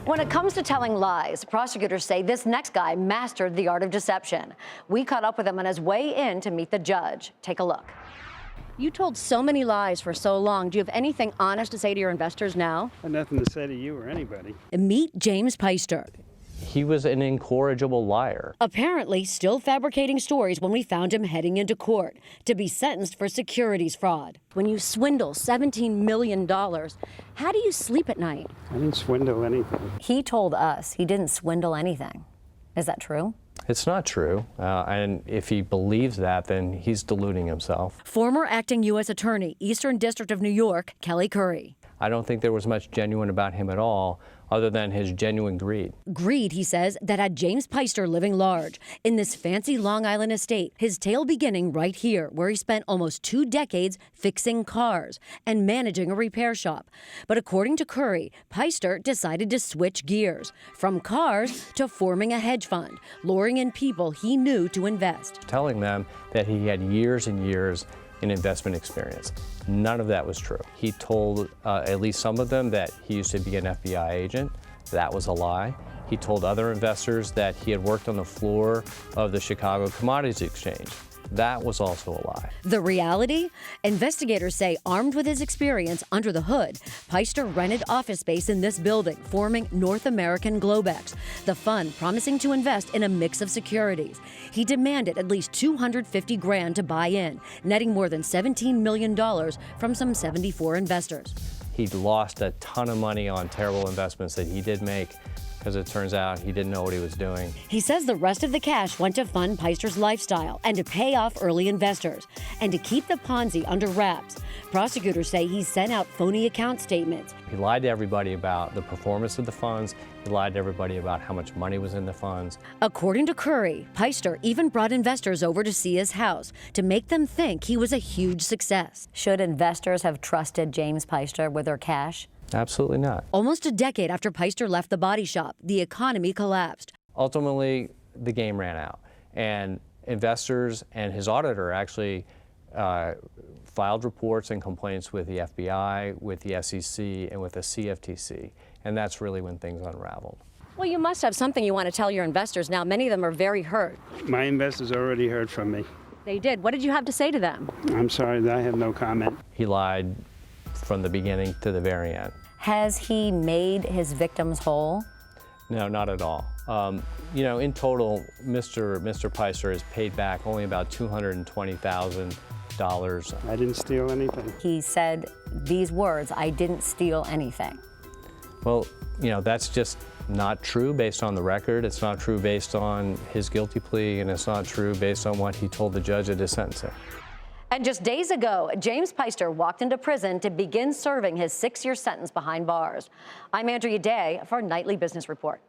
When it comes to telling lies, prosecutors say this next guy mastered the art of deception. We caught up with him on his way in to meet the judge. Take a look. You told so many lies for so long. Do you have anything honest to say to your investors now? I have nothing to say to you or anybody. Meet James Peister. He was an incorrigible liar. Apparently still fabricating stories when we found him heading into court to be sentenced for securities fraud. When you swindle $17 million, how do you sleep at night? I didn't swindle anything. He told us he didn't swindle anything. Is that true? It's not true, and if he believes that, then he's deluding himself. Former acting U.S. Attorney, Eastern District of New York, Kelly Currie. I don't think there was much genuine about him at all, other than his genuine greed. Greed, he says, that had James Peister living large in this fancy Long Island estate, his tale beginning right here, where he spent almost 2 decades fixing cars and managing a repair shop. But according to Currie, Peister decided to switch gears from cars to forming a hedge fund, luring in people he knew to invest. Telling them that he had years and years in investment experience. None of that was true. He told at least some of them that he used to be an FBI agent. That was a lie. He told other investors that he had worked on the floor of the Chicago Commodities Exchange. That was also a lie. The reality? Investigators say, armed with his experience under the hood, Peister rented office space in this building, forming North American Globex, the fund promising to invest in a mix of securities. He demanded at least $250 grand to buy in, netting more than $17 million from some 74 investors. He lost a ton of money on terrible investments that he did make, because it turns out he didn't know what he was doing. He says the rest of the cash went to fund Peister's lifestyle and to pay off early investors and to keep the Ponzi under wraps. Prosecutors say he sent out phony account statements. He lied to everybody about the performance of the funds. He lied to everybody about how much money was in the funds. According to Currie, Peister even brought investors over to see his house to make them think he was a huge success. Should investors have trusted James Peister with their cash? Absolutely not. Almost a decade after Peister left the body shop, the economy collapsed. Ultimately, the game ran out, and investors and his auditor actually filed reports and complaints with the FBI, with the SEC, and with the CFTC, and that's really when things unraveled. Well, you must have something you want to tell your investors now. Many of them are very hurt. My investors already heard from me. They did. What did you have to say to them? I'm sorry, I have no comment. He lied from the beginning to the very end. Has he made his victims whole? No, not at all. You know, in total, Mr. Peister has paid back only about $220,000. I didn't steal anything. He said these words, "I didn't steal anything." Well, you know, that's just not true based on the record. It's not true based on his guilty plea, and it's not true based on what he told the judge at his sentencing. And just days ago, James Peister walked into prison to begin serving his 6-year sentence behind bars. I'm Andrea Day for Nightly Business Report.